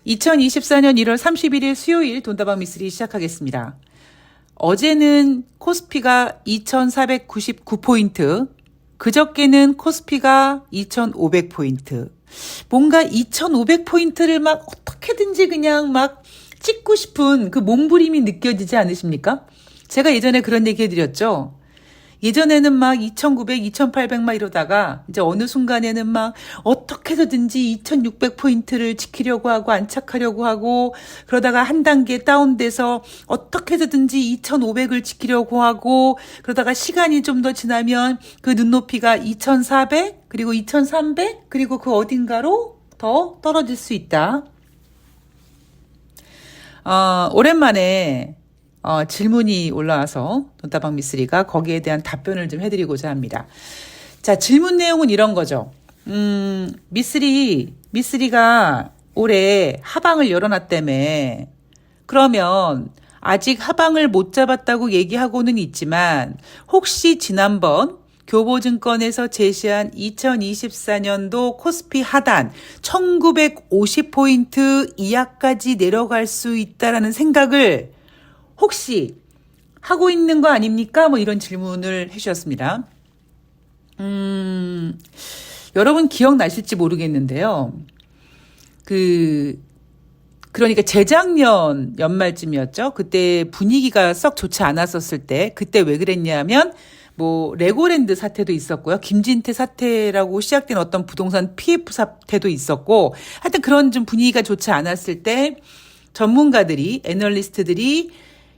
2024년 1월 31일 수요일 돈다방 미쓰리 시작하겠습니다. 어제는 코스피가 2499포인트, 그저께는 코스피가 2500포인트. 뭔가 2500포인트를 막 어떻게든지 그냥 막 찍고 싶은 그 몸부림이 느껴지지 않으십니까? 제가 예전에 그런 얘기 해드렸죠. 예전에는 막 2900, 2800 막 이러다가 이제 어느 순간에는 막 어떻게 해서든지 2600포인트를 지키려고 하고 안착하려고 하고 그러다가 한 단계 다운돼서 어떻게 해서든지 2500을 지키려고 하고 그러다가 시간이 좀 더 지나면 그 눈높이가 2400 그리고 2300 그리고 그 어딘가로 더 떨어질 수 있다. 오랜만에 질문이 올라와서 돈다방 미쓰리가 거기에 대한 답변을 좀 해드리고자 합니다. 자, 질문 내용은 이런 거죠. 미쓰리가 올해 하방을 열어놨다며. 그러면 아직 하방을 못 잡았다고 얘기하고는 있지만 혹시 지난번 교보증권에서 제시한 2024년도 코스피 하단 1950포인트 이하까지 내려갈 수 있다라는 생각을 혹시 하고 있는 거 아닙니까? 뭐 이런 질문을 해주셨습니다. 여러분 기억나실지 모르겠는데요. 그러니까 재작년 연말쯤이었죠. 그때 분위기가 썩 좋지 않았었을 때, 그때 왜 그랬냐면, 뭐, 레고랜드 사태도 있었고요. 김진태 사태라고 시작된 어떤 부동산 PF 사태도 있었고, 하여튼 그런 좀 분위기가 좋지 않았을 때, 전문가들이, 애널리스트들이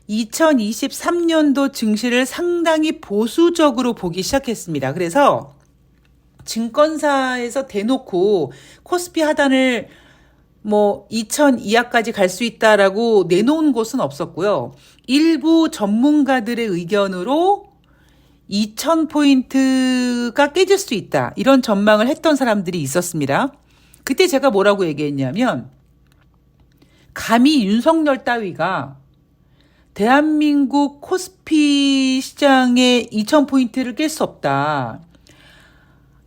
2023년도 증시를 상당히 보수적으로 보기 시작했습니다. 그래서 증권사에서 대놓고 코스피 하단을 뭐 2000 이하까지 갈 수 있다라고 내놓은 곳은 없었고요. 일부 전문가들의 의견으로 2000포인트가 깨질 수 있다. 이런 전망을 했던 사람들이 있었습니다. 그때 제가 뭐라고 얘기했냐면 감히 윤석열 따위가 대한민국 코스피 시장의 2000포인트를 깰 수 없다.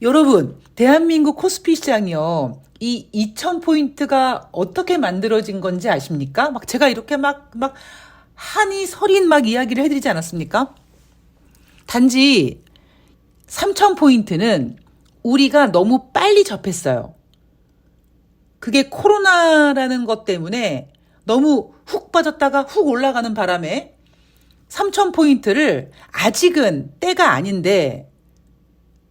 여러분, 대한민국 코스피 시장이요. 이 2000포인트가 어떻게 만들어진 건지 아십니까? 막 제가 이렇게 막 한이 서린 막 이야기를 해드리지 않았습니까? 단지 3000포인트는 우리가 너무 빨리 접했어요. 그게 코로나라는 것 때문에 너무 훅 빠졌다가 훅 올라가는 바람에 3000포인트를 아직은 때가 아닌데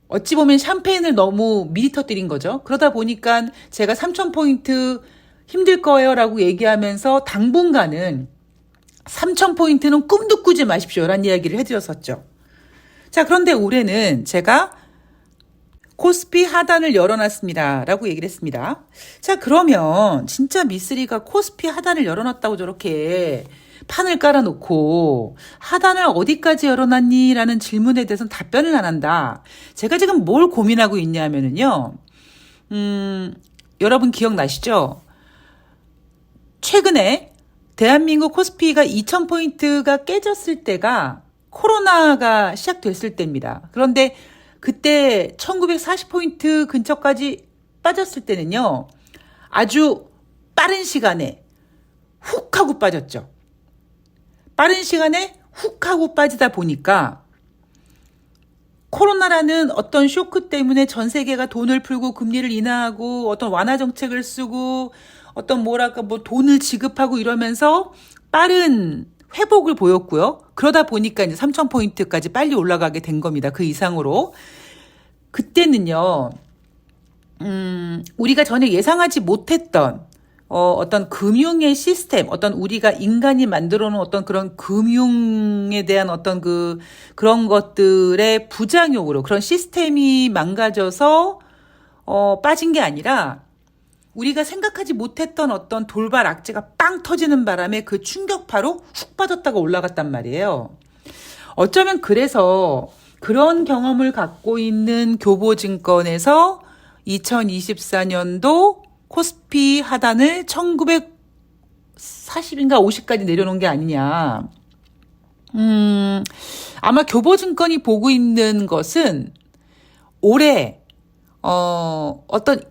어찌 보면 샴페인을 너무 미리 터뜨린 거죠. 그러다 보니까 제가 3000포인트 힘들 거예요 라고 얘기하면서 당분간은 3000포인트는 꿈도 꾸지 마십시오 라는 이야기를 해드렸었죠. 자, 그런데 올해는 제가 코스피 하단을 열어놨습니다 라고 얘기를 했습니다. 자, 그러면 진짜 미쓰리가 코스피 하단을 열어놨다고 저렇게 판을 깔아놓고 하단을 어디까지 열어놨니? 라는 질문에 대해서는 답변을 안 한다. 제가 지금 뭘 고민하고 있냐면요. 여러분 기억나시죠? 최근에 대한민국 코스피가 2000포인트가 깨졌을 때가 코로나가 시작됐을 때입니다. 그런데 그때 1940포인트 근처까지 빠졌을 때는요. 아주 빠른 시간에 훅 하고 빠졌죠. 빠른 시간에 훅 하고 빠지다 보니까 코로나라는 어떤 쇼크 때문에 전 세계가 돈을 풀고 금리를 인하하고 어떤 완화 정책을 쓰고 어떤 뭐 돈을 지급하고 이러면서 빠른 회복을 보였고요. 그러다 보니까 이제 3000포인트까지 빨리 올라가게 된 겁니다. 그 이상으로. 그때는요, 우리가 전혀 예상하지 못했던 어떤 금융의 시스템, 어떤 우리가 인간이 만들어 놓은 어떤 그런 금융에 대한 어떤 그런 것들의 부작용으로 그런 시스템이 망가져서 빠진 게 아니라 우리가 생각하지 못했던 어떤 돌발 악재가 빵 터지는 바람에 그 충격파로 훅 빠졌다가 올라갔단 말이에요. 어쩌면 그래서 그런 경험을 갖고 있는 교보증권에서 2024년도 코스피 하단을 1940인가 50까지 내려놓은 게 아니냐. 아마 교보증권이 보고 있는 것은 올해 어떤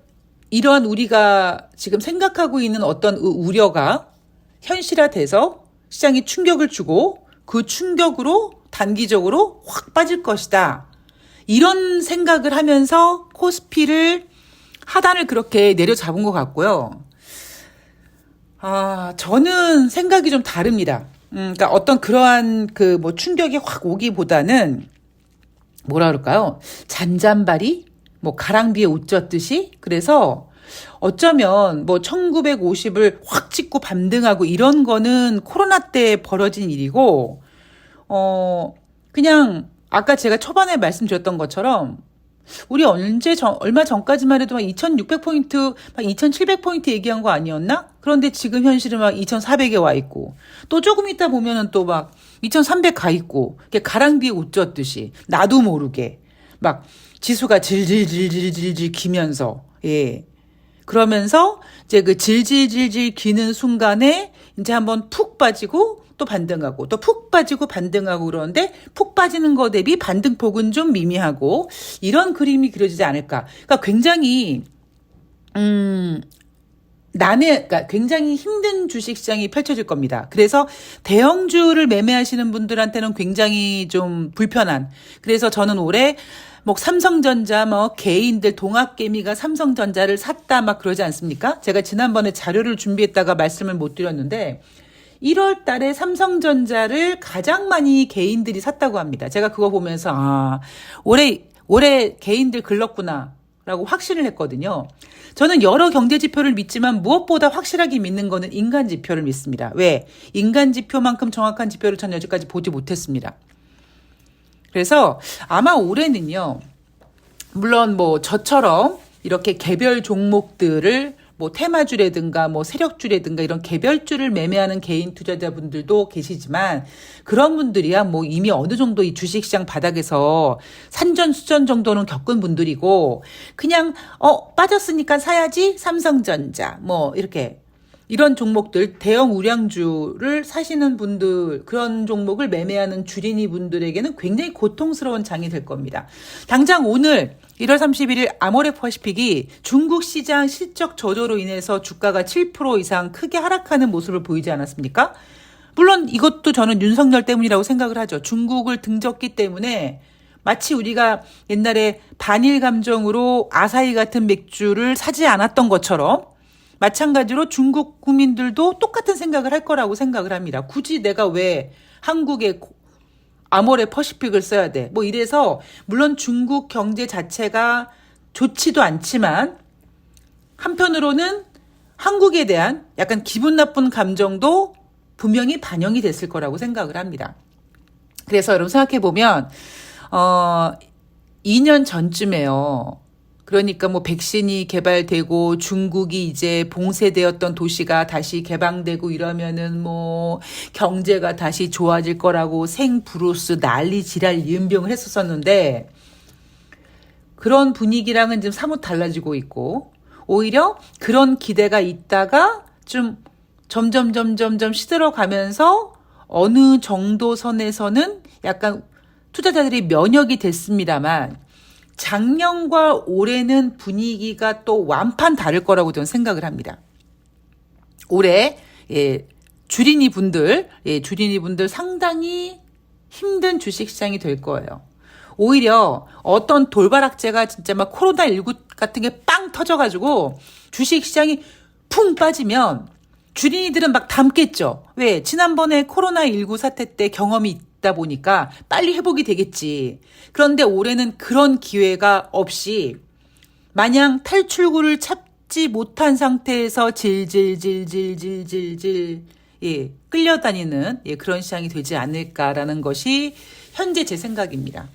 이러한 우리가 지금 생각하고 있는 어떤 우려가 현실화돼서 시장에 충격을 주고 그 충격으로 단기적으로 확 빠질 것이다. 이런 생각을 하면서 코스피를 하단을 그렇게 내려잡은 것 같고요. 저는 생각이 좀 다릅니다. 그러니까 어떤 그러한 그 뭐 충격이 확 오기보다는 뭐라 그럴까요? 잔잔바리? 뭐 가랑비에 옷 젖듯이? 그래서 어쩌면 뭐 1950을 확 찍고 반등하고 이런 거는 코로나 때 벌어진 일이고, 그냥 아까 제가 초반에 말씀드렸던 것처럼 우리 얼마 전까지만 해도 막 2600포인트, 막 2700포인트 얘기한 거 아니었나? 그런데 지금 현실은 막 2400에 와 있고, 또 조금 있다 보면은 또 막 2300 가 있고, 가랑비에 옷 젖듯이, 나도 모르게, 막 지수가 질질질질질질 기면서, 예. 그러면서 이제 그 질질질질 기는 순간에 이제 한번 푹 빠지고, 또 반등하고 또 푹 빠지고 반등하고 그러는데 푹 빠지는 거 대비 반등폭은 좀 미미하고 이런 그림이 그려지지 않을까. 그러니까 굉장히 그러니까 굉장히 힘든 주식시장이 펼쳐질 겁니다. 그래서 대형주를 매매하시는 분들한테는 굉장히 좀 불편한. 그래서 저는 올해 뭐 삼성전자 개인들 동학개미가 삼성전자를 샀다 막 그러지 않습니까? 제가 지난번에 자료를 준비했다가 말씀을 못 드렸는데 1월 달에 삼성전자를 가장 많이 개인들이 샀다고 합니다. 제가 그거 보면서 올해 개인들 글렀구나 라고 확신을 했거든요. 저는 여러 경제 지표를 믿지만 무엇보다 확실하게 믿는 거는 인간 지표를 믿습니다. 왜? 인간 지표만큼 정확한 지표를 전 여지까지 보지 못했습니다. 그래서 아마 올해는요. 물론 뭐 저처럼 이렇게 개별 종목들을 뭐 테마주라든가 뭐 세력주라든가 이런 개별주를 매매하는 개인 투자자분들도 계시지만 그런 분들이야 뭐 이미 어느 정도 이 주식시장 바닥에서 산전수전 정도는 겪은 분들이고 그냥 빠졌으니까 사야지 삼성전자 뭐 이렇게 이런 종목들 대형 우량주를 사시는 분들 그런 종목을 매매하는 주린이 분들에게는 굉장히 고통스러운 장이 될 겁니다. 당장 오늘 1월 31일 아모레퍼시픽이 중국 시장 실적 저조로 인해서 주가가 7% 이상 크게 하락하는 모습을 보이지 않았습니까? 물론 이것도 저는 윤석열 때문이라고 생각을 하죠. 중국을 등졌기 때문에 마치 우리가 옛날에 반일 감정으로 아사히 같은 맥주를 사지 않았던 것처럼 마찬가지로 중국 국민들도 똑같은 생각을 할 거라고 생각을 합니다. 굳이 내가 왜 한국의 아모레퍼시픽을 써야 돼? 뭐 이래서 물론 중국 경제 자체가 좋지도 않지만 한편으로는 한국에 대한 약간 기분 나쁜 감정도 분명히 반영이 됐을 거라고 생각을 합니다. 그래서 여러분 생각해 보면 2년 전쯤에요. 그러니까 뭐 백신이 개발되고 중국이 이제 봉쇄되었던 도시가 다시 개방되고 이러면은 뭐 경제가 다시 좋아질 거라고 생브루스 난리 지랄 연병을 했었었는데 그런 분위기랑은 좀 사뭇 달라지고 있고 오히려 그런 기대가 있다가 좀 점점 시들어가면서 어느 정도 선에서는 약간 투자자들이 면역이 됐습니다만 작년과 올해는 분위기가 또 완판 다를 거라고 저는 생각을 합니다. 올해 주린이 분들 상당히 힘든 주식시장이 될 거예요. 오히려 어떤 돌발악재가 진짜 막 코로나19 같은 게 빵 터져가지고 주식시장이 풍 빠지면 주린이들은 막 담겠죠. 왜? 지난번에 코로나19 사태 때 경험이 있다 보니까 빨리 회복이 되겠지. 그런데 올해는 그런 기회가 없이 마냥 탈출구를 찾지 못한 상태에서 질질질질질질질 끌려다니는 그런 시장이 되지 않을까라는 것이 현재 제 생각입니다.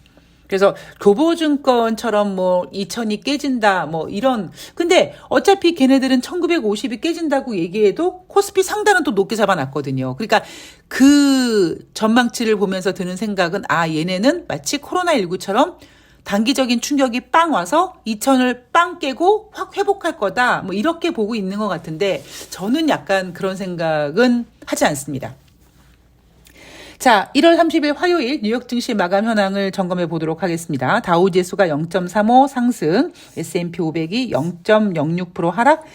그래서 교보증권처럼 뭐 2000이 깨진다 뭐 이런 근데 어차피 걔네들은 1950이 깨진다고 얘기해도 코스피 상단은 또 높게 잡아놨거든요. 그러니까 그 전망치를 보면서 드는 생각은 얘네는 마치 코로나19처럼 단기적인 충격이 빵 와서 2000을 빵 깨고 확 회복할 거다 뭐 이렇게 보고 있는 것 같은데 저는 약간 그런 생각은 하지 않습니다. 자, 1월 30일 화요일 뉴욕 증시 마감 현황을 점검해 보도록 하겠습니다. 다우 지수가 0.35 상승, S&P 500이 0.06% 하락,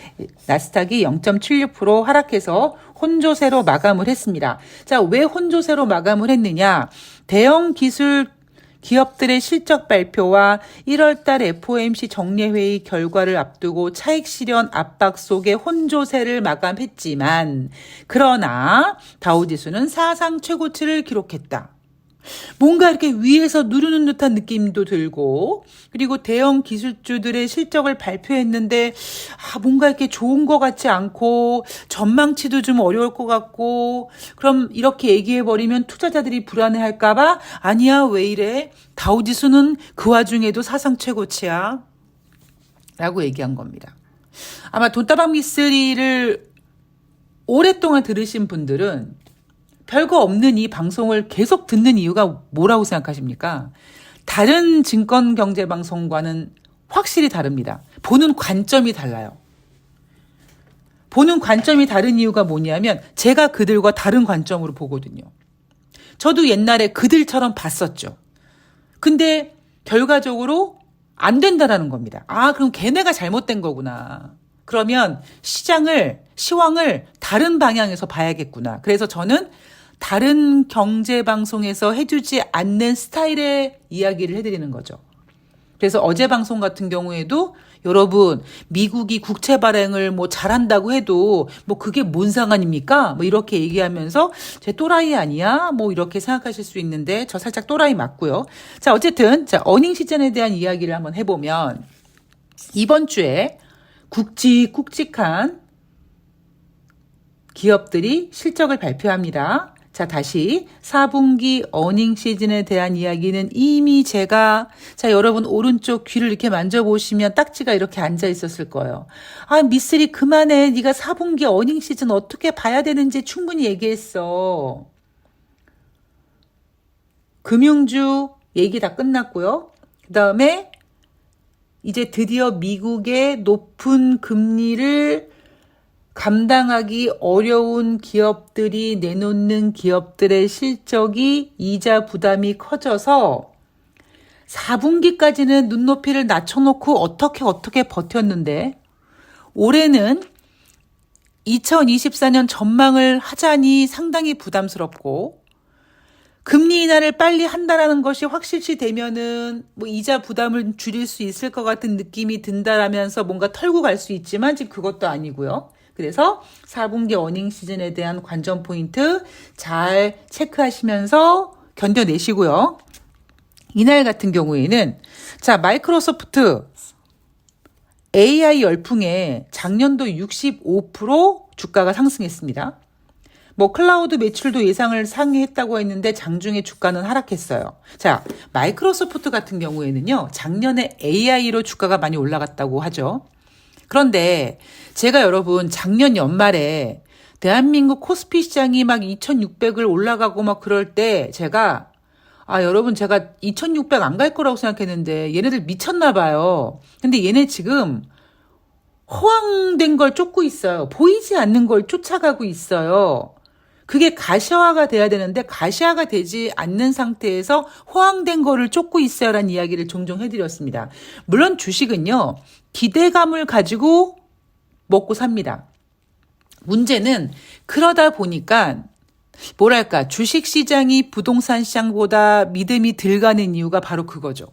나스닥이 0.76% 하락해서 혼조세로 마감을 했습니다. 자, 왜 혼조세로 마감을 했느냐? 대형 기술 기업들의 실적 발표와 1월달 FOMC 정례회의 결과를 앞두고 차익 실현 압박 속에 혼조세를 마감했지만, 그러나 다우지수는 사상 최고치를 기록했다. 뭔가 이렇게 위에서 누르는 듯한 느낌도 들고, 그리고 대형 기술주들의 실적을 발표했는데 뭔가 이렇게 좋은 것 같지 않고 전망치도 좀 어려울 것 같고, 그럼 이렇게 얘기해버리면 투자자들이 불안해할까 봐 아니야 왜 이래, 다우지수는 그 와중에도 사상 최고치야 라고 얘기한 겁니다. 아마 돈다방 미쓰리를 오랫동안 들으신 분들은 별거 없는 이 방송을 계속 듣는 이유가 뭐라고 생각하십니까? 다른 증권경제방송과는 확실히 다릅니다. 보는 관점이 달라요. 보는 관점이 다른 이유가 뭐냐면 제가 그들과 다른 관점으로 보거든요. 저도 옛날에 그들처럼 봤었죠. 근데 결과적으로 안 된다라는 겁니다. 그럼 걔네가 잘못된 거구나. 그러면 시황을 다른 방향에서 봐야겠구나. 그래서 저는 다른 경제방송에서 해주지 않는 스타일의 이야기를 해드리는 거죠. 그래서 어제 방송 같은 경우에도 여러분, 미국이 국채 발행을 잘한다고 해도 그게 뭔 상관입니까? 이렇게 얘기하면서 제 또라이 아니야? 이렇게 생각하실 수 있는데 저 살짝 또라이 맞고요. 자, 어쨌든 어닝 시즌에 대한 이야기를 한번 해보면 이번 주에 굵직굵직한 기업들이 실적을 발표합니다. 자, 다시 4분기 어닝 시즌에 대한 이야기는 이미 제가, 여러분 오른쪽 귀를 이렇게 만져보시면 딱지가 이렇게 앉아 있었을 거예요. 미쓰리 그만해. 네가 4분기 어닝 시즌 어떻게 봐야 되는지 충분히 얘기했어. 금융주 얘기 다 끝났고요. 그 다음에 이제 드디어 미국의 높은 금리를 감당하기 어려운 기업들이 내놓는 기업들의 실적이 이자 부담이 커져서 4분기까지는 눈높이를 낮춰놓고 어떻게 버텼는데 올해는 2024년 전망을 하자니 상당히 부담스럽고 금리 인하를 빨리 한다라는 것이 확실시 되면은 이자 부담을 줄일 수 있을 것 같은 느낌이 든다라면서 뭔가 털고 갈 수 있지만 지금 그것도 아니고요. 그래서 4분기 어닝 시즌에 대한 관전 포인트 잘 체크하시면서 견뎌내시고요. 이날 같은 경우에는 마이크로소프트 AI 열풍에 작년도 65% 주가가 상승했습니다. 클라우드 매출도 예상을 상회했다고 했는데 장중에 주가는 하락했어요. 자, 마이크로소프트 같은 경우에는요, 작년에 AI로 주가가 많이 올라갔다고 하죠. 그런데 제가 여러분 작년 연말에 대한민국 코스피 시장이 2600을 올라가고 그럴 때 제가 여러분 제가 2600 안 갈 거라고 생각했는데 얘네들 미쳤나 봐요. 근데 얘네 지금 호황된 걸 쫓고 있어요. 보이지 않는 걸 쫓아가고 있어요. 그게 가시화가 돼야 되는데 가시화가 되지 않는 상태에서 호황된 거를 쫓고 있어요라는 이야기를 종종 해드렸습니다. 물론 주식은요, 기대감을 가지고 먹고 삽니다. 문제는 그러다 보니까 주식시장이 부동산 시장보다 믿음이 덜 가는 이유가 바로 그거죠.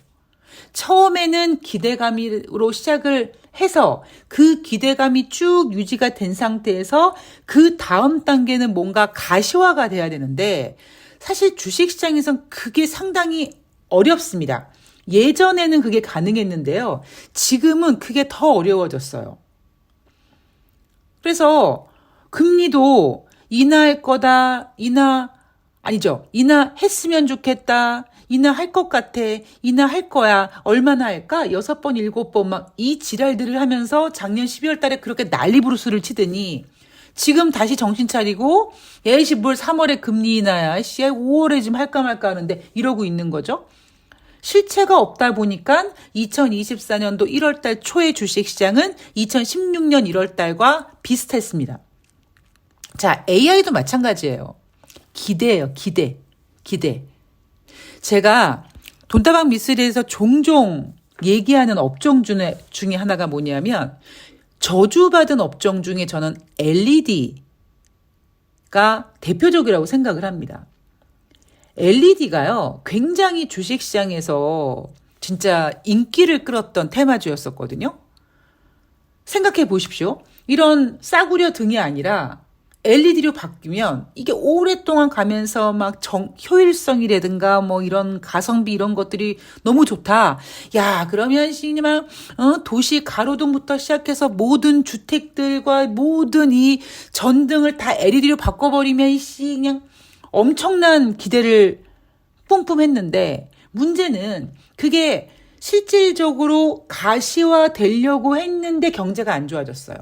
처음에는 기대감으로 시작을 해서 그 기대감이 쭉 유지가 된 상태에서 그 다음 단계는 뭔가 가시화가 돼야 되는데 사실 주식시장에선 그게 상당히 어렵습니다. 예전에는 그게 가능했는데요. 지금은 그게 더 어려워졌어요. 그래서 금리도 인하할 거다, 인하했으면 좋겠다, 인하할 것 같아, 인하할 거야, 얼마나 할까? 6번, 7번 이 지랄들을 하면서 작년 12월 달에 그렇게 난리부르스를 치더니 지금 다시 정신 차리고 에이씨 뭘 3월에 금리 인하야, 5월에 좀 할까 말까 하는데 이러고 있는 거죠. 실체가 없다 보니까 2024년도 1월 달 초의 주식시장은 2016년 1월 달과 비슷했습니다. 자, AI도 마찬가지예요. 기대예요, 기대. 기대. 제가 돈다방 미쓰리에서 종종 얘기하는 업종 중에 하나가 뭐냐면 저주받은 업종 중에 저는 LED가 대표적이라고 생각을 합니다. LED가요, 굉장히 주식시장에서 진짜 인기를 끌었던 테마주였었거든요. 생각해 보십시오. 이런 싸구려 등이 아니라 LED로 바뀌면 이게 오랫동안 가면서 막 효율성이라든가 뭐 이런 가성비 이런 것들이 너무 좋다. 야, 그러면 막 도시 가로등부터 시작해서 모든 주택들과 모든 이 전등을 다 LED로 바꿔버리면 그냥 엄청난 기대를 뿜뿜했는데, 문제는 그게 실질적으로 가시화되려고 했는데 경제가 안 좋아졌어요.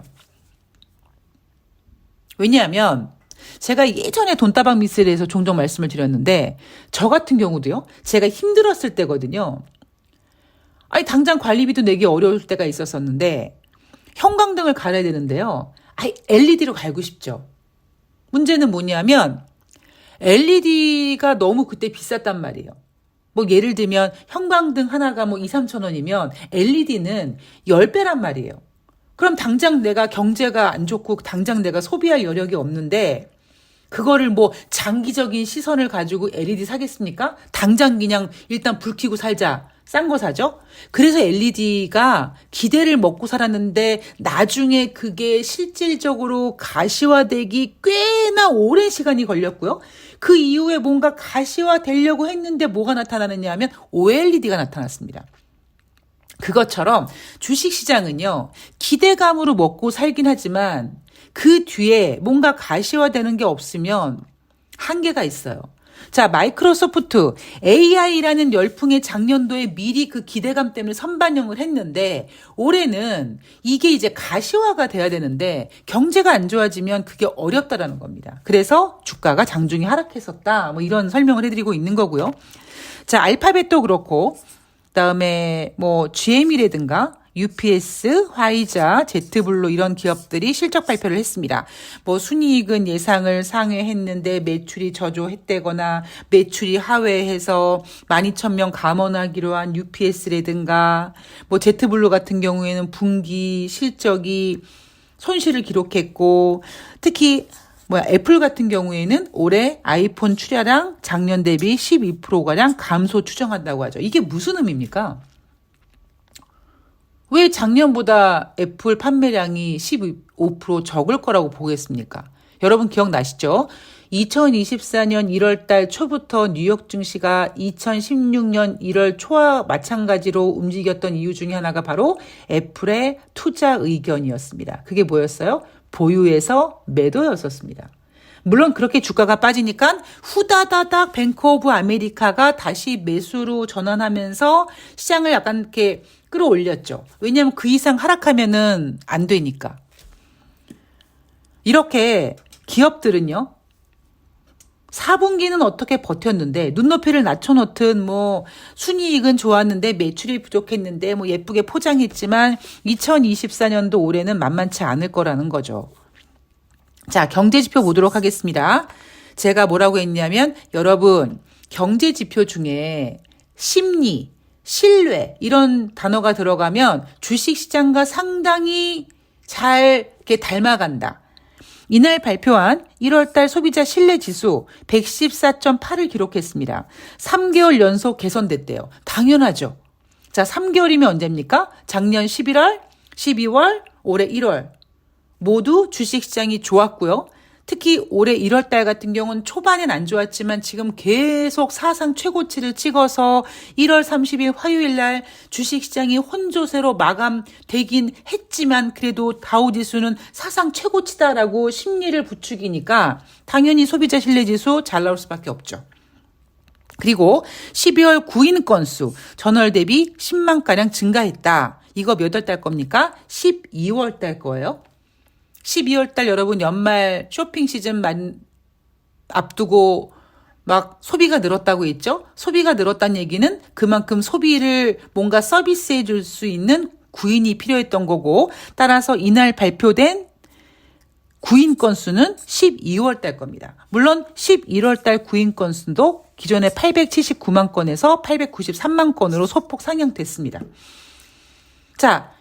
왜냐하면 제가 예전에 돈다방 미쓰리에서 종종 말씀을 드렸는데, 저 같은 경우도요, 제가 힘들었을 때거든요. 아니, 당장 관리비도 내기 어려울 때가 있었었는데 형광등을 갈아야 되는데요, LED로 갈고 싶죠. 문제는 뭐냐면 LED가 너무 그때 비쌌단 말이에요. 뭐 예를 들면 형광등 하나가 뭐 2, 3천 원이면 LED는 10배란 말이에요. 그럼 당장 내가 경제가 안 좋고 당장 내가 소비할 여력이 없는데 그거를 뭐 장기적인 시선을 가지고 LED 사겠습니까? 당장 그냥 일단 불 켜고 살자. 싼 거 사죠? 그래서 LED가 기대를 먹고 살았는데 나중에 그게 실질적으로 가시화되기 꽤나 오랜 시간이 걸렸고요. 그 이후에 뭔가 가시화되려고 했는데 뭐가 나타나느냐 하면 OLED가 나타났습니다. 그것처럼 주식시장은요, 기대감으로 먹고 살긴 하지만 그 뒤에 뭔가 가시화되는 게 없으면 한계가 있어요. 자, 마이크로소프트 AI라는 열풍의 작년도에 미리 그 기대감 때문에 선반영을 했는데 올해는 이게 이제 가시화가 돼야 되는데 경제가 안 좋아지면 그게 어렵다라는 겁니다. 그래서 주가가 장중에 하락했었다. 뭐 이런 설명을 해드리고 있는 거고요. 자, 알파벳도 그렇고 그다음에 뭐 GM이라든가 UPS, 화이자, 제트블루 이런 기업들이 실적 발표를 했습니다. 뭐 순이익은 예상을 상회했는데 매출이 저조했다거나 매출이 하회해서 12,000명 감원하기로 한 UPS라든가 뭐 제트블루 같은 경우에는 분기 실적이 손실을 기록했고, 특히 애플 같은 경우에는 올해 아이폰 출하량 작년 대비 12%가량 감소 추정한다고 하죠. 이게 무슨 의미입니까? 왜 작년보다 애플 판매량이 15% 적을 거라고 보겠습니까? 여러분 기억나시죠? 2024년 1월 달 초부터 뉴욕 증시가 2016년 1월 초와 마찬가지로 움직였던 이유 중에 하나가 바로 애플의 투자 의견이었습니다. 그게 뭐였어요? 보유에서 매도였었습니다. 물론 그렇게 주가가 빠지니까 후다다닥 뱅크 오브 아메리카가 다시 매수로 전환하면서 시장을 약간 이렇게 끌어올렸죠. 왜냐하면 그 이상 하락하면은 안 되니까. 이렇게 기업들은요, 4분기는 어떻게 버텼는데 눈높이를 낮춰놓든 뭐 순이익은 좋았는데 매출이 부족했는데 뭐 예쁘게 포장했지만 2024년도 올해는 만만치 않을 거라는 거죠. 자, 경제지표 보도록 하겠습니다. 제가 뭐라고 했냐면, 여러분 경제지표 중에 심리, 신뢰 이런 단어가 들어가면 주식시장과 상당히 잘 이렇게 닮아간다. 이날 발표한 1월달 소비자 신뢰지수 114.8을 기록했습니다. 3개월 연속 개선됐대요. 당연하죠. 자, 3개월이면 언제입니까? 작년 11월, 12월, 올해 1월. 모두 주식시장이 좋았고요. 특히 올해 1월달 같은 경우는 초반엔 안 좋았지만 지금 계속 사상 최고치를 찍어서 1월 30일 화요일날 주식시장이 혼조세로 마감되긴 했지만 그래도 다우지수는 사상 최고치다라고 심리를 부추기니까 당연히 소비자 신뢰지수 잘 나올 수밖에 없죠. 그리고 12월 구인 건수 전월 대비 10만가량 증가했다. 이거 몇 월 달 겁니까? 12월 달 거예요. 12월 달 여러분 연말 쇼핑 시즌 앞두고 막 소비가 늘었다고 했죠? 소비가 늘었다는 얘기는 그만큼 소비를 뭔가 서비스해 줄 수 있는 구인이 필요했던 거고, 따라서 이날 발표된 구인 건수는 12월 달 겁니다. 물론 11월 달 구인 건수도 기존의 879만 건에서 893만 건으로 소폭 상향됐습니다. 자,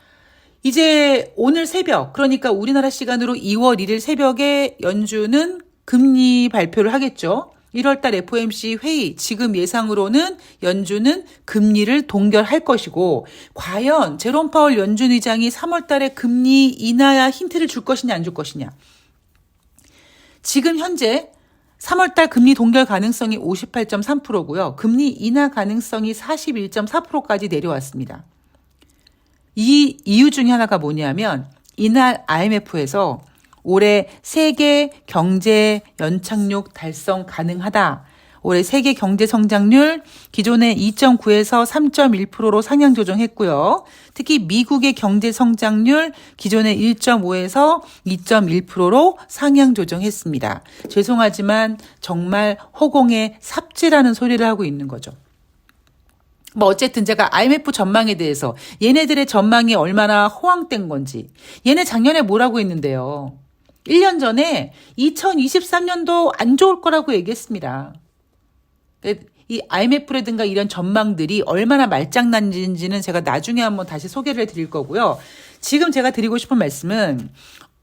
이제 오늘 새벽, 그러니까 우리나라 시간으로 2월 1일 새벽에 연준은 금리 발표를 하겠죠. 1월달 FOMC 회의, 지금 예상으로는 연준은 금리를 동결할 것이고, 과연 제롬 파월 연준 의장이 3월달에 금리 인하 힌트를 줄 것이냐 안 줄 것이냐. 지금 현재 3월달 금리 동결 가능성이 58.3%고요. 금리 인하 가능성이 41.4%까지 내려왔습니다. 이 이유 중에 하나가 뭐냐면 이날 IMF에서 올해 세계 경제 연착륙 달성 가능하다. 올해 세계 경제 성장률 기존의 2.9에서 3.1%로 상향 조정했고요. 특히 미국의 경제 성장률 기존의 1.5에서 2.1%로 상향 조정했습니다. 죄송하지만 정말 허공에 삽질하는 소리를 하고 있는 거죠. 뭐 어쨌든 제가 IMF 전망에 대해서 얘네들의 전망이 얼마나 허황된 건지, 얘네 작년에 뭐라고 했는데요. 1년 전에 2023년도 안 좋을 거라고 얘기했습니다. 이 IMF라든가 이런 전망들이 얼마나 말장난인지는 제가 나중에 한번 다시 소개를 드릴 거고요. 지금 제가 드리고 싶은 말씀은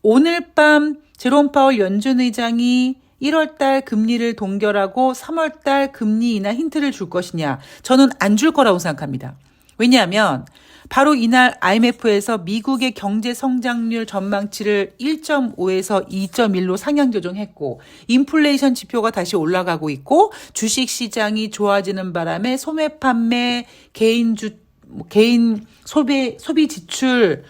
오늘 밤 제롬 파월 연준 의장이 1월달 금리를 동결하고 3월달 금리 인하 힌트를 줄 것이냐. 저는 안 줄 거라고 생각합니다. 왜냐하면 바로 이날 IMF에서 미국의 경제 성장률 전망치를 1.5에서 2.1로 상향 조정했고, 인플레이션 지표가 다시 올라가고 있고, 주식 시장이 좋아지는 바람에 소매 판매, 개인 소비 지출,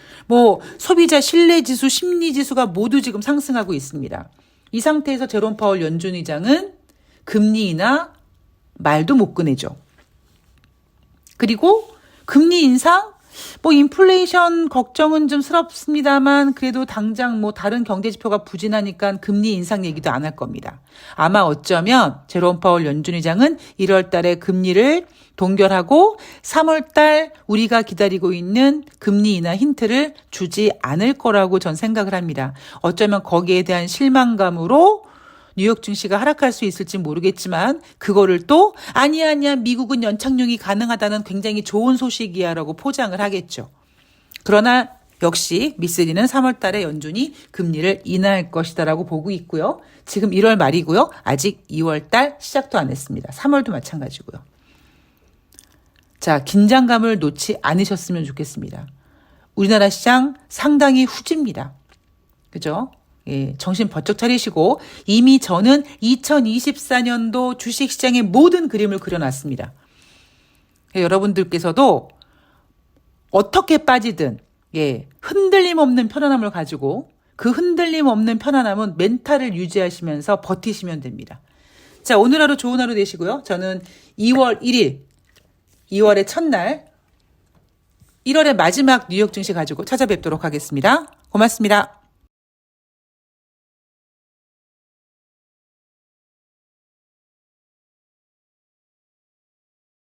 소비자 신뢰 지수, 심리 지수가 모두 지금 상승하고 있습니다. 이 상태에서 제롬 파월 연준 의장은 금리 인하 말도 못 꺼내죠. 그리고 금리 인상, 인플레이션 걱정은 좀 스럽습니다만 그래도 당장 다른 경제 지표가 부진하니까 금리 인상 얘기도 안 할 겁니다. 아마 어쩌면 제롬 파월 연준 의장은 1월 달에 금리를 동결하고 3월 달 우리가 기다리고 있는 금리 인하 힌트를 주지 않을 거라고 전 생각을 합니다. 어쩌면 거기에 대한 실망감으로 뉴욕 증시가 하락할 수 있을지 모르겠지만 그거를 또 아니야 미국은 연착륙이 가능하다는 굉장히 좋은 소식이야 라고 포장을 하겠죠. 그러나 역시 미쓰리는 3월 달에 연준이 금리를 인하할 것이다 라고 보고 있고요. 지금 1월 말이고요. 아직 2월 달 시작도 안 했습니다. 3월도 마찬가지고요. 자, 긴장감을 놓지 않으셨으면 좋겠습니다. 우리나라 시장 상당히 후집니다. 그죠? 예, 정신 번쩍 차리시고 이미 저는 2024년도 주식시장의 모든 그림을 그려놨습니다. 여러분들께서도 어떻게 빠지든 흔들림 없는 편안함을 가지고 그 흔들림 없는 편안함은 멘탈을 유지하시면서 버티시면 됩니다. 자, 오늘 하루 좋은 하루 되시고요. 저는 2월 1일, 2월의 첫날, 1월의 마지막 뉴욕 증시 가지고 찾아뵙도록 하겠습니다. 고맙습니다.